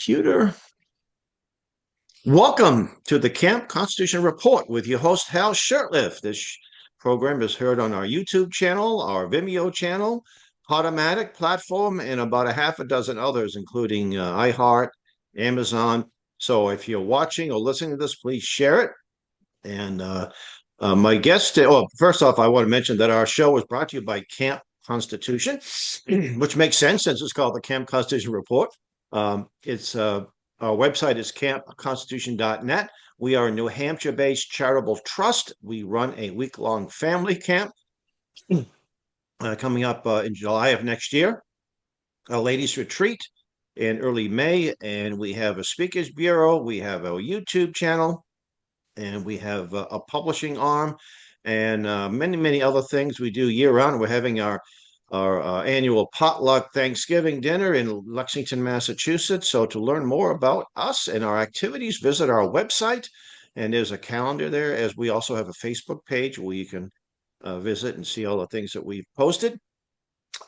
computer. Welcome to the Camp Constitution Report with your host, Hal Shurtleff. This program is heard on our YouTube channel, our Vimeo channel, Podomatic platform, and about a half a dozen others, including iHeart, Amazon. So if you're watching or listening to this, please share it. And my guest, first off, I want to mention that our show was brought to you by Camp Constitution, which makes sense since it's called the Camp Constitution Report. It's our website is campconstitution.net. We are a New Hampshire-based charitable trust. We run a week-long family camp coming up in July of next year, a ladies' retreat in early May, and we have a speakers bureau. We have a YouTube channel, and we have a publishing arm, and many other things we do year-round. We're having our annual potluck Thanksgiving dinner in Lexington, Massachusetts. So to learn more about us and our activities, visit our website. And there's a calendar there, as we also have a Facebook page where you can visit and see all the things that we've posted.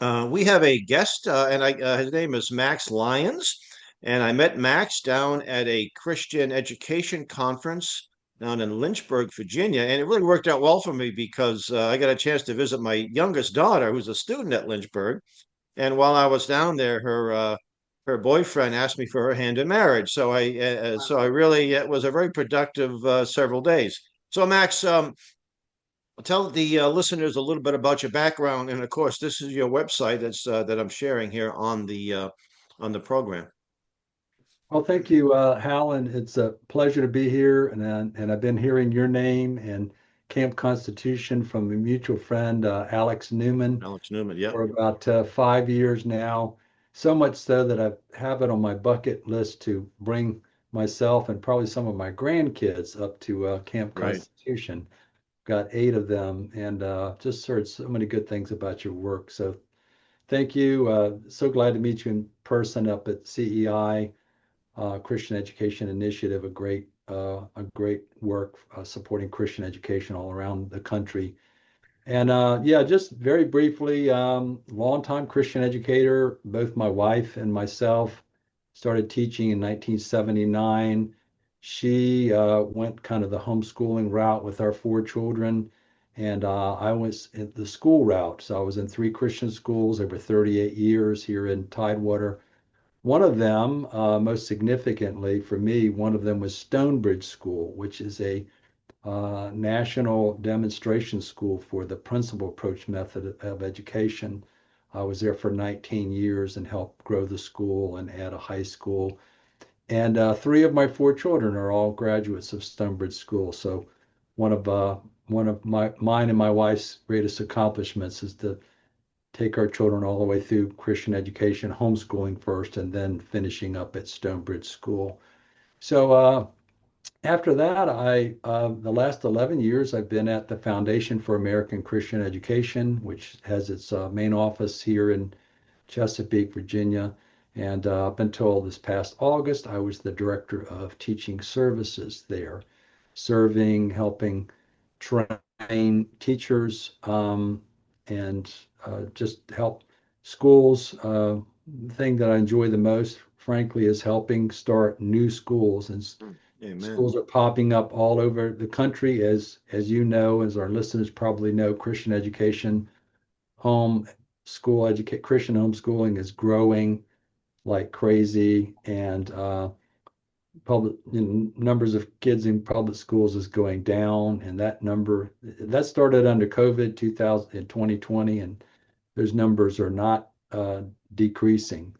We have a guest, and his name is Max Lyons. And I met Max down at a Christian education conference down in Lynchburg, Virginia. And it really worked out well for me because I got a chance to visit my youngest daughter, who's a student at Lynchburg. And while I was down there, her boyfriend asked me for her hand in marriage. So I really, it was a very productive several days. So Max, tell the listeners a little bit about your background. And of course, this is your website that I'm sharing here on the program. Well, thank you, Hal, and it's a pleasure to be here. And I've been hearing your name and Camp Constitution from a mutual friend, Alex Newman. Alex Newman, yeah. For about 5 years now. So much so that I have it on my bucket list to bring myself and probably some of my grandkids up to Camp Constitution. Right. Got 8 of them, and just heard so many good things about your work. So thank you. So glad to meet you in person up at CEI. Christian Education Initiative, a great work supporting Christian education all around the country. And yeah, just very briefly, longtime Christian educator. Both my wife and myself started teaching in 1979. She went kind of the homeschooling route with our 4 children, and I went the school route. So I was in 3 Christian schools over 38 years here in Tidewater. One of them, most significantly for me, one of them was StoneBridge School, which is a national demonstration school for the principal approach method of education. I was there for 19 years and helped grow the school and add a high school. And 3 of my 4 children are all graduates of StoneBridge School. So one of mine and my wife's greatest accomplishments is to take our children all the way through Christian education, homeschooling first, and then finishing up at StoneBridge School. So after that, the last 11 years, I've been at the Foundation for American Christian Education, which has its main office here in Chesapeake, Virginia. And up until this past August, I was the director of teaching services there, helping train teachers, and just help schools. The thing that I enjoy the most, frankly, is helping start new schools. And Amen. Schools are popping up all over the country, as you know, as our listeners probably know. Christian education, Christian homeschooling is growing like crazy, and numbers of kids in public schools is going down, and that started under COVID 2020, and those numbers are not decreasing.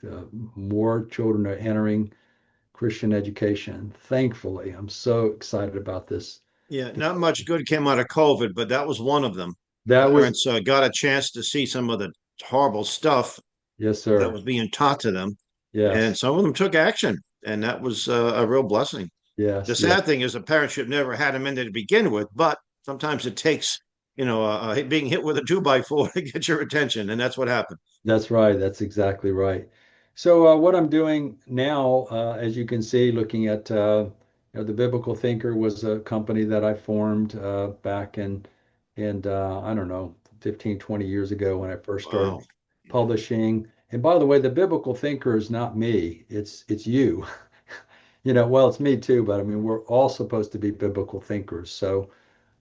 More children are entering Christian education. Thankfully, I'm so excited about this. Yeah, not much good came out of COVID, but that was one of them. Parents got a chance to see some of the horrible stuff. Yes, sir. That was being taught to them. Yes. And some of them took action, and that was a real blessing. Yes. The sad thing is the parents should never had them in there to begin with, but sometimes it takes, being hit with a 2x4 to get your attention, and that's what happened. That's right. That's exactly right. So what I'm doing now, as you can see, looking at the Biblical Thinker was a company that I formed back in I don't know, 15, 20 years ago when I first started publishing. And by the way, the biblical thinker is not me. It's you. Well, it's me too, but I mean, we're all supposed to be biblical thinkers. So,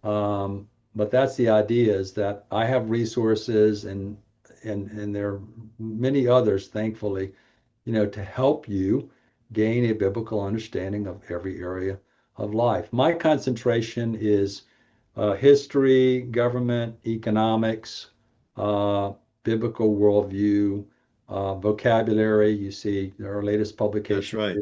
but that's the idea is that I have resources and there are many others, thankfully, to help you gain a biblical understanding of every area of life. My concentration is history, government, economics, uh, biblical worldview, vocabulary. You see, our latest That's publication right.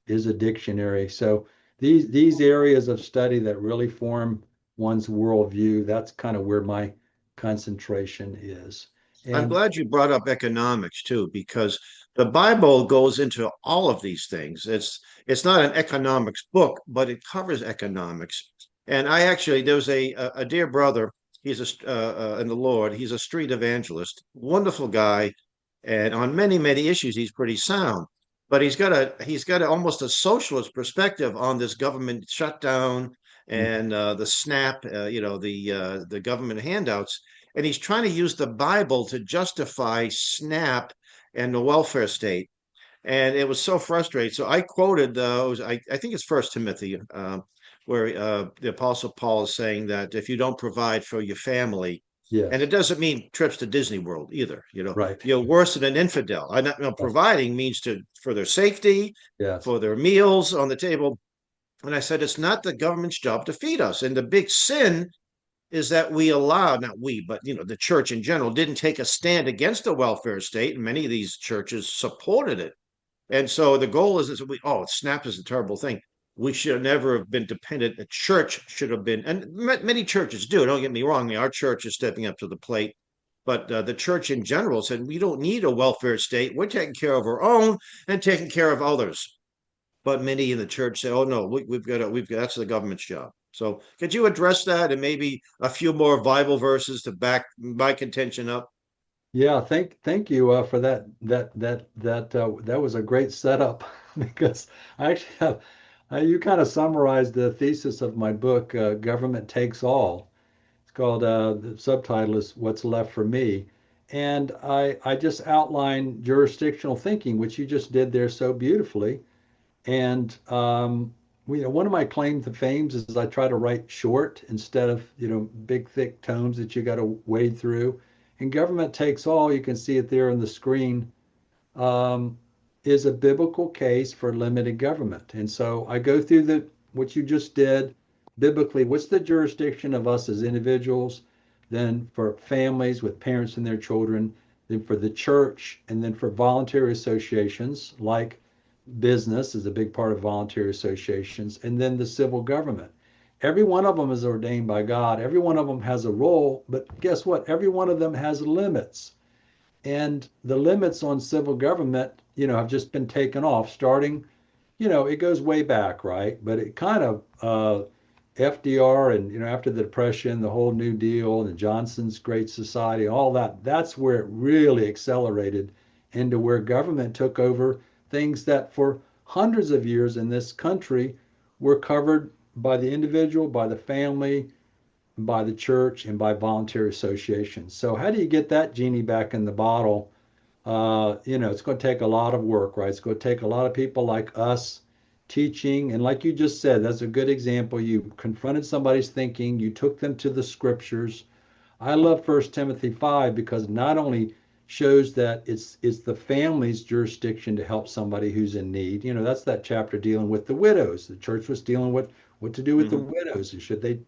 is a dictionary. So these areas of study that really form one's worldview, that's kind of where my concentration is. I'm And glad you brought up economics too, because the Bible goes into all of these things. It's not an economics book, but it covers economics. And I actually there was a dear brother. He's in the Lord. He's a street evangelist, wonderful guy, and on many issues he's pretty sound. But he's got almost a socialist perspective on this government shutdown and the SNAP, the government handouts, and he's trying to use the Bible to justify SNAP and the welfare state. And it was so frustrating. So I quoted, I think it's First Timothy, where the Apostle Paul is saying that if you don't provide for your family, and it yes, doesn't mean trips to Disney World either. right. You're worse than an infidel. I not, Yes, providing means for their safety, yes, for their meals on the table. And I said it's not the government's job to feed us. And the big sin is that we allow, not we, but the church in general didn't take a stand against the welfare state, and many of these churches supported it. And so the goal is SNAP is a terrible thing. We should never have been dependent. The church should have been, and many churches do. Don't get me wrong. I mean, our church is stepping up to the plate, but the church in general said we don't need a welfare state. We're taking care of our own and taking care of others. But many in the church say, "Oh no, we've got that's the government's job." So, could you address that and maybe a few more Bible verses to back my contention up? yeah. Thank you for that was a great setup because I actually have you kind of summarized the thesis of my book, Government Takes All. It's called the subtitle is What's Left for Me. And I just outline jurisdictional thinking, which you just did there so beautifully. And one of my claim to fame is I try to write short instead of big thick tomes that you got to wade through. And Government Takes All, you can see it there on the screen, um, is a biblical case for limited government. And so I go through the what you just did biblically. What's the jurisdiction of us as individuals? Then for families with parents and their children, then for the church, and then for voluntary associations like business is a big part of voluntary associations, and then the civil government. Every one of them is ordained by God. Every one of them has a role, but guess what? Every one of them has limits. And the limits on civil government, have just been taken off starting, it goes way back, right? But it kind of, FDR and, after the Depression, the whole New Deal and Johnson's Great Society, all that, that's where it really accelerated into where government took over things that for hundreds of years in this country were covered by the individual, by the family, by the church, and by voluntary associations. So how do you get that genie back in the bottle? It's going to take a lot of work, right? It's going to take a lot of people like us teaching. And like you just said, that's a good example. You confronted somebody's thinking, you took them to the scriptures. I love First Timothy 5 because not only shows that it's the family's jurisdiction to help somebody who's in need. That's that chapter dealing with the widows. The church was dealing with what to do with the Mm-hmm. widows and should they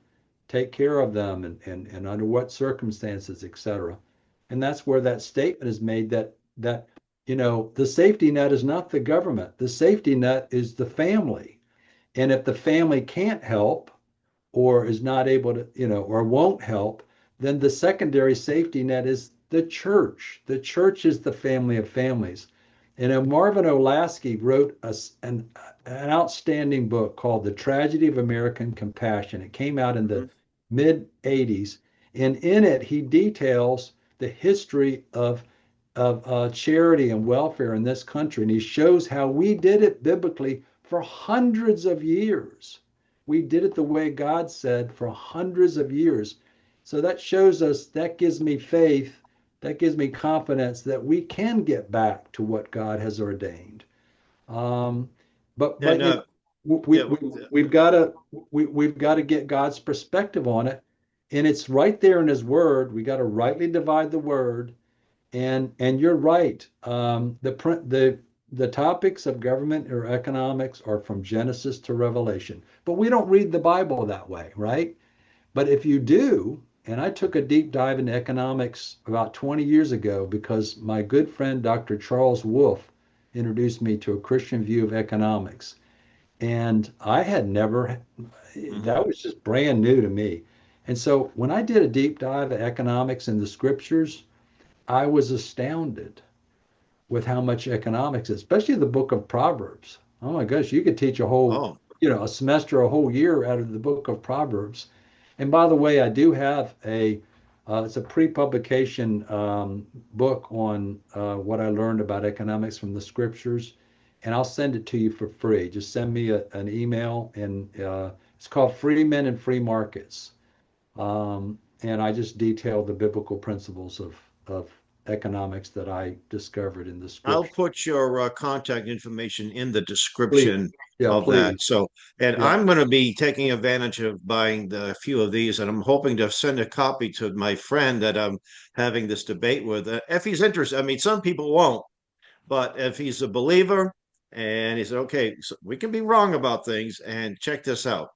take care of them and under what circumstances, etc. And that's where that statement is made that the safety net is not the government. The safety net is the family. And if the family can't help or is not able to, or won't help, then the secondary safety net is the church. The church is the family of families. And Marvin Olasky wrote an outstanding book called The Tragedy of American Compassion. It came out in the mid 80s. And in it, he details the history of charity and welfare in this country. And he shows how we did it biblically for hundreds of years. We did it the way God said for hundreds of years. So that shows us, that gives me faith that gives me confidence that we can get back to what God has ordained. Um, And but you know, yeah, we've got to get God's perspective on it, and it's right there in His Word. We got to rightly divide the Word, and you're right. The topics of government or economics are from Genesis to Revelation, but we don't read the Bible that way, right? But if you do, and I took a deep dive into economics about 20 years ago because my good friend Dr. Charles Wolfe introduced me to a Christian view of economics. And I had never, mhm. that was just brand new to me. And so when I did a deep dive of economics in the scriptures, I was astounded with how much economics, especially the book of Proverbs. Oh my gosh, you could teach a whole, Oh, a semester, a whole year out of the book of Proverbs. And by the way, I do have it's a pre-publication book on what I learned about economics from the scriptures, and I'll send it to you for free. Just send me an email, and it's called Free Men and Free Markets. And I just detail the biblical principles of economics that I discovered in the I'll scripture. put your contact information in the Please, description yeah, of that. please, So, and yeah. I'm going to be taking advantage of buying a few of these, and I'm hoping to send a copy to my friend that I'm having this debate with. If he's interested, I mean, some people won't, but if he's a believer and he said, okay, so we can be wrong about things, and check this out.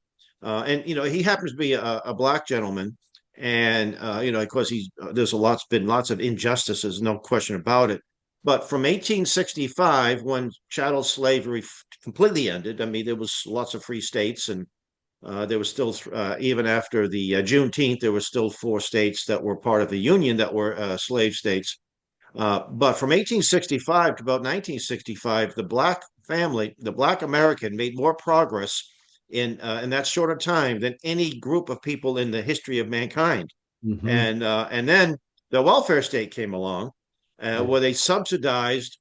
And he happens to be a black gentleman, and of course, there's been lots of injustices, no question about it. But from 1865, when chattel slavery completely ended, I mean, there was lots of free states, and there was still, even after the Juneteenth, there were still 4 states that were part of the Union that were slave states. But from 1865 to about 1965, the Black American, made more progress in that short of time than any group of people in the history of mankind. Hmm. And then the welfare state came along, Yeah, where they subsidized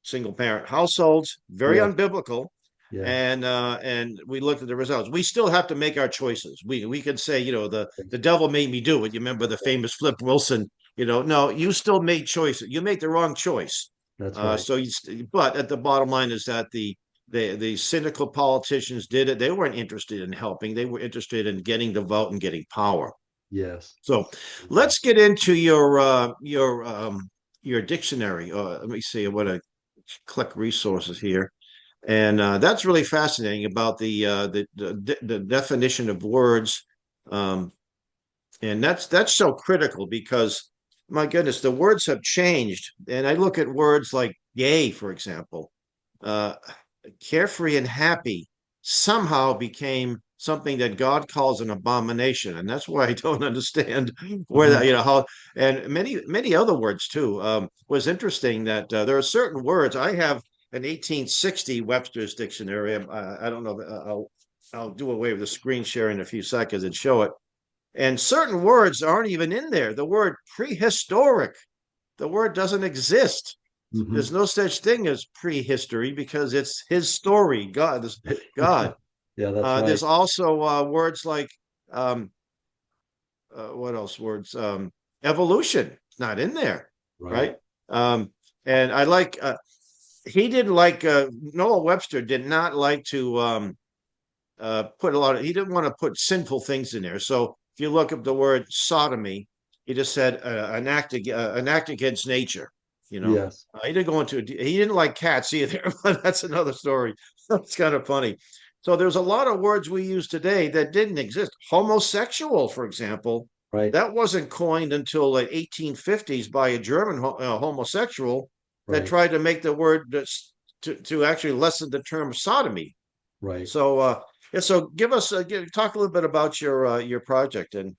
single parent households, very yeah, unbiblical. yeah. And we looked at the results. We still have to make our choices. We could say, the devil made me do it. You remember the famous Flip Wilson? No, you still made choices. You made the wrong choice. That's right. But at the bottom line is that the cynical politicians did it. They weren't interested in helping. They were interested in getting the vote and getting power. Yes. So Yeah. let's get into your dictionary. Let me see. I want to click resources here, and that's really fascinating about the definition of words, um, and that's so critical because my goodness, the words have changed, and I look at words like "gay," for example. Uh, Carefree and happy somehow became something that God calls an abomination, and that's why I don't understand where Hmm. that how, and many other words too. Was interesting that there are certain words. I have an 1860 Webster's dictionary. I don't know. I'll do away with the screen share in a few seconds and show it. And certain words aren't even in there. The word prehistoric, the word doesn't exist. Hmm. There's no such thing as prehistory because it's his story. God is God. Yeah, that's right. There's also words like um, what else? Words evolution. It's not in there, Right. right? Um, and I like he didn't like Noah Webster did not like to put a lot of. He didn't want to put sinful things in there. So if you look up the word sodomy, he just said an act against nature. Yes. He didn't go into. He didn't like cats either, but that's another story. It's kind of funny. So there's a lot of words we use today that didn't exist. Homosexual, for example, Right. that wasn't coined until the 1850s by a German homosexual that Right. tried to make the word to actually lessen the term sodomy. Right. So yeah, so talk a little bit about your project and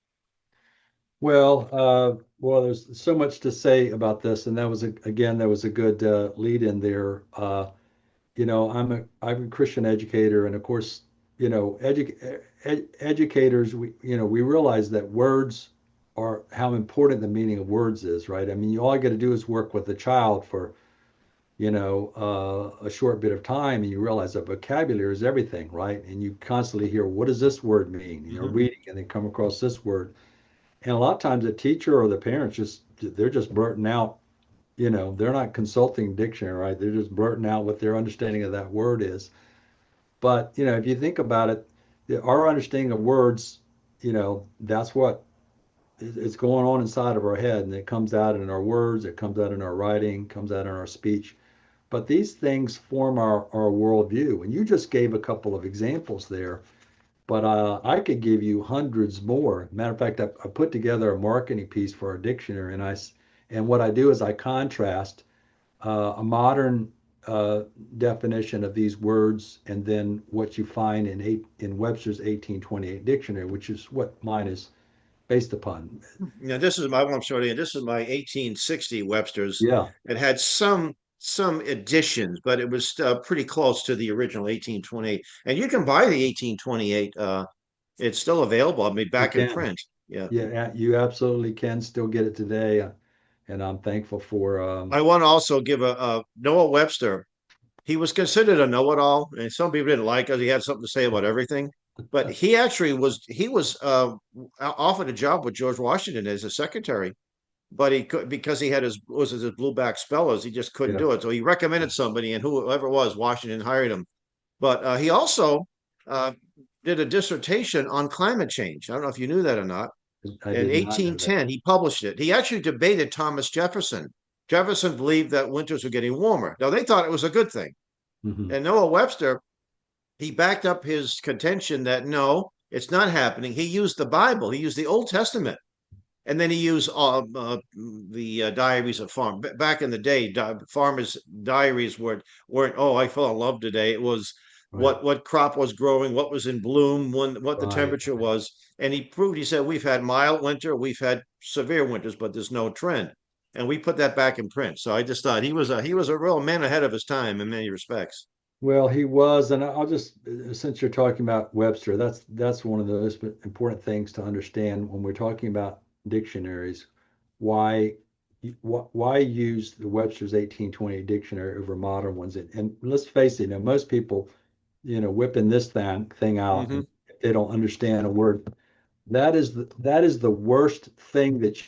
Well, there's so much to say about this, and that was a good lead in there. I'm a Christian educator, and of course, educators, we realize that words are how important the meaning of words is, right? I mean, all you got to do is work with a child for a short bit of time, and you realize that vocabulary is everything, right? And you constantly hear, what does this word mean? Mhm. Reading and then come across this word. And a lot of times the teacher or the parents just they're just blurting out, they're not consulting dictionary, right? They're just blurting out what their understanding of that word is. But, if you think about it, our understanding of words, that's what is going on inside of our head, and it comes out in our words, it comes out in our writing, comes out in our speech. But these things form our worldview. And you just gave a couple of examples there, but I could give you hundreds more. Matter of fact, I put together a marketing piece for our dictionary, and what I do is I contrast a modern definition of these words and then what you find in Webster's 1828 dictionary, which is what mine is based upon. This is my one. I'm sorry. This is my 1860 Webster's. Yeah, It had some additions, but it was pretty close to the original 1828. And you can buy the 1828. It's still available. I mean, you back in can. print. Yeah. Yeah, you absolutely can still get it today, and I'm thankful for. I want to also give a Noah Webster. He was considered a know-it-all, and some people didn't like it. He had something to say about everything, but he was offered a job with George Washington as a secretary, but he could because he had his blueback spellers. He just couldn't Yeah, do it. So he recommended somebody, and whoever it was, Washington hired him. But he also uh, did a dissertation on climate change. I don't know if you knew that or not. I In did not know that. 1810, he published it. He actually debated Thomas Jefferson. Jefferson believed that winters were getting warmer. Now, they thought it was a good thing. Hmm. And Noah Webster, he backed up his contention that no, it's not happening. He used the Bible, he used the Old Testament, and then he used the diaries of farm. Back in the day, farmers' diaries weren't. Oh, I fell in love today. It was Right, what crop was growing, what was in bloom, what the right. temperature was, and he proved. He said we've had mild winter, we've had severe winters, but there's no trend. And we put that back in print. So I just thought he was a real man ahead of his time in many respects. Well, he was, and I'll just, since you're talking about Webster, that's one of the most important things to understand when we're talking about dictionaries. Why why use the Webster's 1820 dictionary over modern ones? And let's face it, most people, whipping this thing out, Mm-hmm. and if they don't understand a word, that is the worst thing that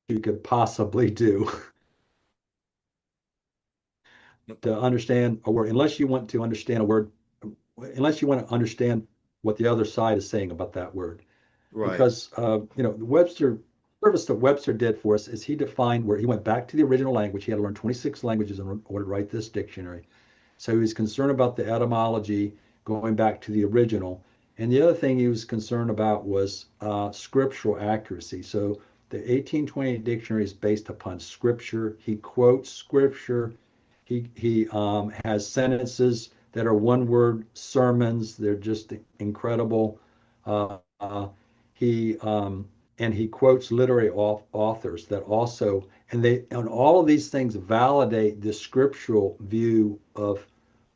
you could possibly do. To understand a word, unless you want to understand a word, unless you want to understand what the other side is saying about that word. Right. Because the Webster service that Webster did for us is he defined where he went back to the original language. He had to learn 26 languages in order to write this dictionary. So he was concerned about the etymology going back to the original. And the other thing he was concerned about was scriptural accuracy. So the 1828 dictionary is based upon scripture. He quotes scripture. He has sentences that are one word sermons. They're just incredible. Uh, uh, he and he quotes literary authors that also, and all of these things validate the scriptural view of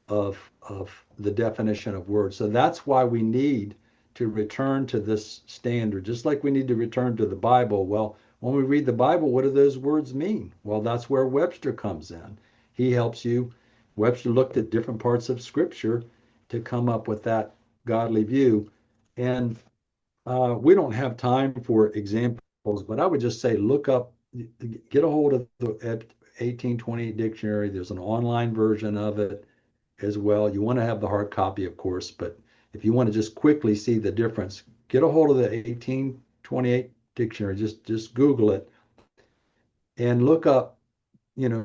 the definition of words. So that's why we need to return to this standard, just like we need to return to the Bible. Well, when we read the Bible, what do those words mean? Well, that's where Webster comes in. He helps you. Webster looked at different parts of Scripture to come up with that godly view. And we don't have time for examples, but I would just say look up, get a hold of the 1828 dictionary. There's an online version of it as well. You want to have the hard copy, of course, but if you want to just quickly see the difference, get a hold of the 1828 dictionary. Just Google it and look up,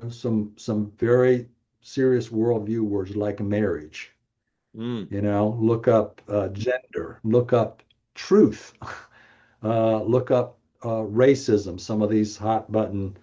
some very serious worldview words like marriage. Mm. Look up gender, look up truth, look up racism, some of these hot button,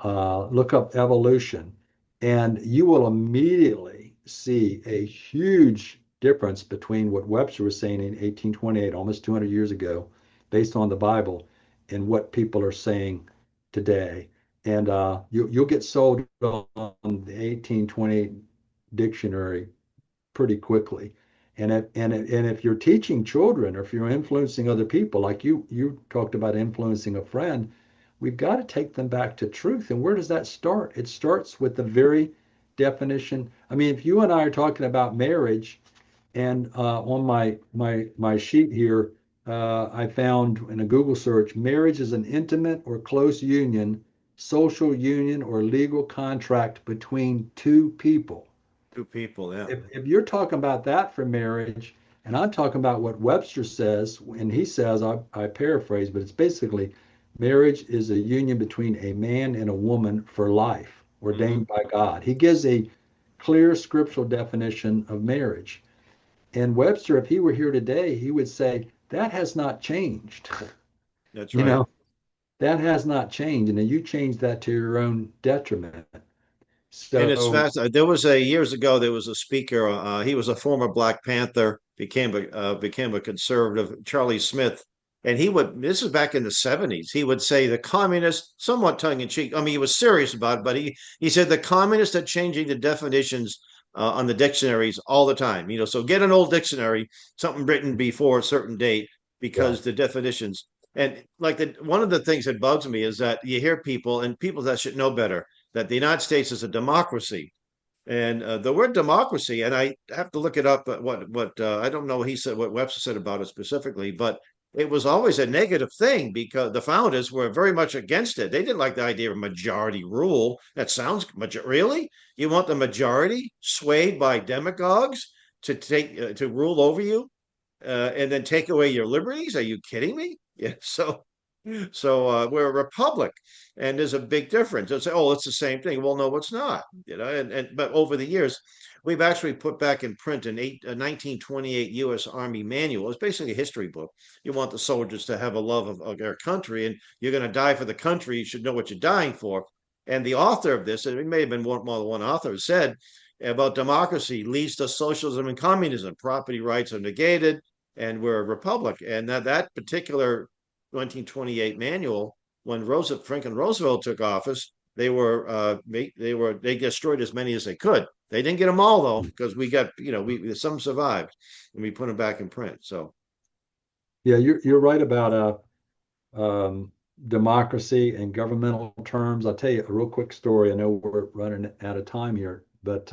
look up evolution, and you will immediately see a huge difference between what Webster was saying in 1828, almost 200 years ago, based on the Bible, and what people are saying today. And you'll get sold on the 1828 dictionary pretty quickly. And if you're teaching children or if you're influencing other people, like you talked about influencing a friend, we've got to take them back to truth. And where does that start? It starts with the very definition. I mean, if you and I are talking about marriage, and on my sheet here, I found in a Google search, marriage is an intimate or close union, social union, or legal contract between two people. Two people, yeah. If you're talking about that for marriage, and I'm talking about what Webster says, and he says, I paraphrase, but it's basically marriage is a union between a man and a woman for life, Mm-hmm. ordained by God. He gives a clear scriptural definition of marriage. And Webster, if he were here today, he would say, that has not changed. That's You right. know, that has not changed. And you changed that to your own detriment. And it's So, fast. There was a years ago. There was a speaker. He was a former Black Panther. Became a conservative. Charlie Smith, and he would. This is back in the '70s. He would say the communists, somewhat tongue in cheek. I mean, he was serious about it, but he said the communists are changing the definitions on the dictionaries all the time. So get an old dictionary, something written before a certain date, yeah, because the definitions. And like one of the things that bugs me is that you hear people and people that should know better that the United States is a democracy. And the word democracy, and I have to look it up. What I don't know. He said what Webster said about it specifically, but it was always a negative thing because the founders were very much against it. They didn't like the idea of majority rule. That sounds really. You want the majority swayed by demagogues to rule over you, and then take away your liberties? Are you kidding me? Yeah. So we're a republic, and there's a big difference. It's oh, it's the same thing. Well, no, it's not. And but over the years, we've actually put back in print a 1928 U.S. Army manual. It's basically a history book. You want the soldiers to have a love of their country, and you're going to die for the country. You should know what you're dying for. And the author of this, and it may have been more than one author, said about democracy leads to socialism and communism. Property rights are negated, and we're a republic. And that particular 1928 manual, when Franklin Roosevelt took office, they destroyed as many as they could. They didn't get them all though, because we got we some survived, and we put them back in print. So yeah, you're right about democracy and governmental terms. I'll tell you a real quick story. I know we're running out of time here, but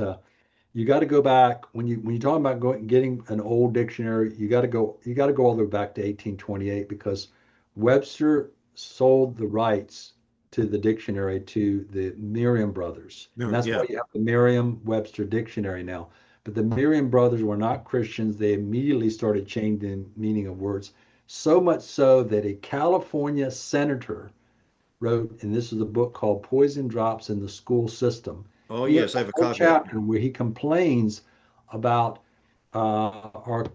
you got to go back when you talk about getting an old dictionary. You got to go all the way back to 1828 because Webster sold the rights to the dictionary to the Merriam brothers, and that's why yeah. you have the Merriam-Webster dictionary now. But the Merriam brothers were not Christians. They immediately started changing the meaning of words, so much so that a California senator wrote, and this is a book called Poison Drops in the School System. Oh He has yes, I a have a whole copy of it. chapter where he complains about our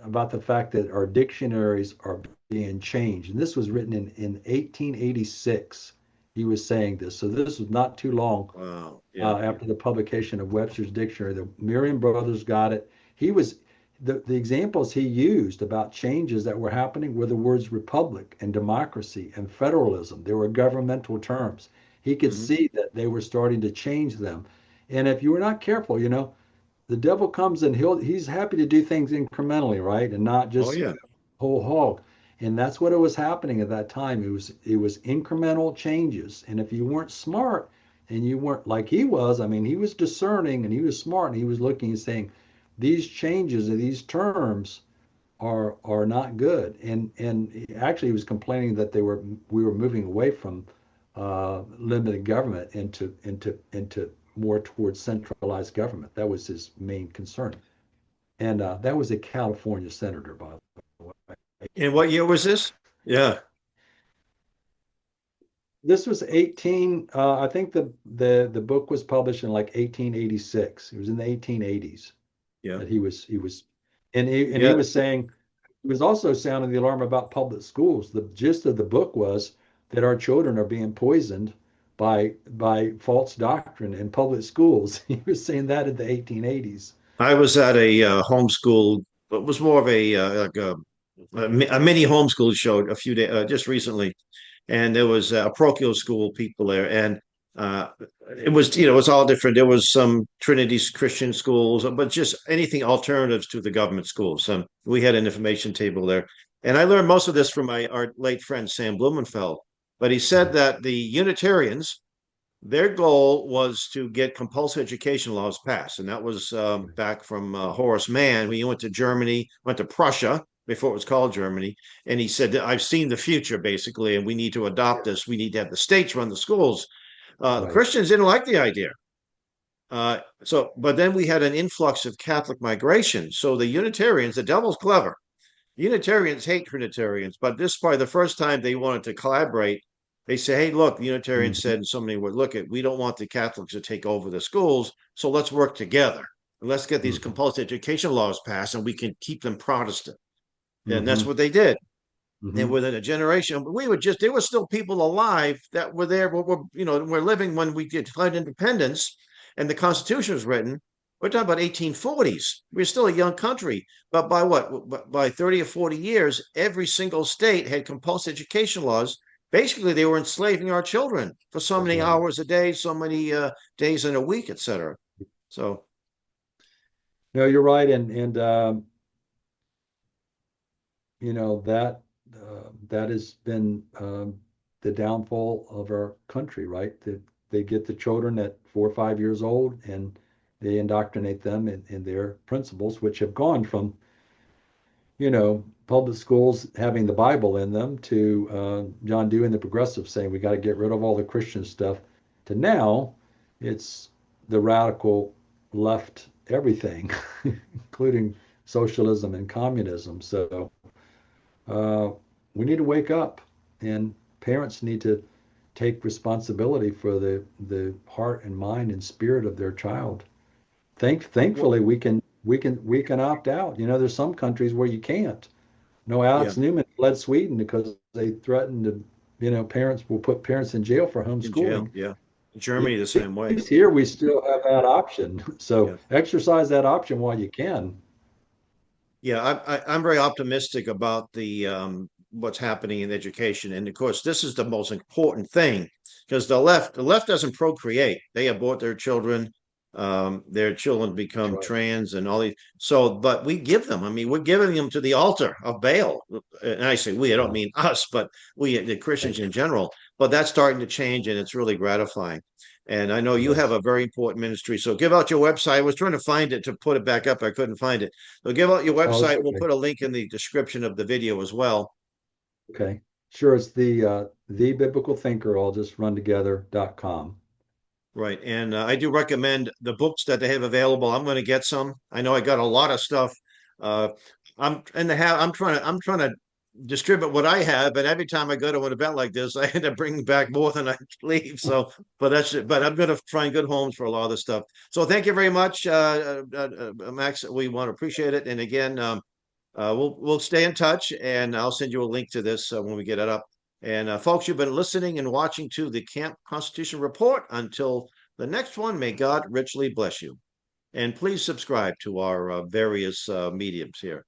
about the fact that our dictionaries are being changed. And this was written in 1886. He was saying this. So this was not too long Wow. Yeah. after the publication of Webster's Dictionary. The Merriam Brothers got it. He was the examples he used about changes that were happening were the words republic and democracy and federalism. They were governmental terms. He could Mm-hmm. see that they were starting to change them. And if you were not careful, the devil comes and he's happy to do things incrementally, right? And not Oh just yeah. whole hog. And that's what it was happening at that time. It was incremental changes. And if you weren't smart and you weren't like he was, I mean, he was discerning and he was smart and he was looking and saying, these changes and these terms are not good. And actually he was complaining that we were moving away from limited government into more towards centralized government. That was his main concern. And that was a California senator, by the way. And what year was this? Yeah. This was 18. I think the book was published in like 1886. It was in the 1880s Yeah. that he Yeah. was saying he was also sounding the alarm about public schools. The gist of the book was that our children are being poisoned by false doctrine in public schools. He was saying that in the 1880s. I was at a homeschool. It was more of a a mini homeschool show a few days just recently, and there was a parochial school people there, and uh, it was it was all different. There was some Trinity Christian schools, but just anything alternatives to the government schools. We had an information table there, and I learned most of this from our late friend Sam Blumenfeld. But he said that the Unitarians, their goal was to get compulsory education laws passed, and that was back from Horace Mann. When he went to Germany, went to Prussia, before it was called Germany. And he said, I've seen the future, basically, and we need to adopt this. We need to have the states run the schools. The Right. Christians didn't like the idea. But then we had an influx of Catholic migration. So the Unitarians, the devil's clever. Unitarians hate Trinitarians, but this is probably the first time they wanted to collaborate. They say, hey, look, the Unitarians Mhm. said in so many words, look, we don't want the Catholics to take over the schools, so let's work together. And let's get these Mhm. compulsory education laws passed, and we can keep them Protestant. And that's Mhm. what they did. And Mhm. within a generation, there were still people alive that were there, we're living when we declared independence and the Constitution was written. We're talking about 1840s. We're still a young country, but by what? By 30 or 40 years, every single state had compulsory education laws. Basically, they were enslaving our children for so That's many right. hours a day, so many days in a week, etc. So, No, you're right, and that that has been the downfall of our country, right? That they get the children at 4 or 5 years old, and they indoctrinate them in their principles, which have gone from public schools having the Bible in them to John Dewey and the Progressives saying we got to get rid of all the Christian stuff, to now it's the radical left everything, including socialism and communism. So uh, we need to wake up, and parents need to take responsibility for the heart and mind and spirit of their child. Thankfully, we can opt out. There's some countries where you can't. No, yeah, Alex Newman fled Sweden because they threatened to, parents will put parents in jail for in homeschooling. jail, yeah. At Germany, the same way. least here we still have that option. So Yeah. exercise that option while you can. Yeah, I'm very optimistic about the what's happening in education, and of course, this is the most important thing because the left doesn't procreate; they abort their children. Their children That's become right. trans and all these. So, but we give them. I mean, we're giving them to the altar of Baal. And I say we. I don't Yeah. mean us, but we, the Christians Right. in general. But that's starting to change, and it's really gratifying. And I know you have Yes. a very important ministry. So give out your website. I was trying to find it to put it back up. I couldn't find it. So give out your Oh, it's website. We'll okay. put a link in the description of the video as well. Okay. Sure. It's the biblical thinker all just run together.com. Right. And I do recommend the books that they have available. I'm going to get some. I know I got a lot of stuff. Uh, I'm trying to distribute what I have, and every time I go to an event like this, I end up bringing back more than I leave. So, but I'm going to find good homes for a lot of this stuff. So, thank you very much, Max. We want to appreciate it. And again, we'll stay in touch, and I'll send you a link to this when we get it up. And folks, you've been listening and watching to the Camp Constitution Report. Until the next one, may God richly bless you. And please subscribe to our various mediums here.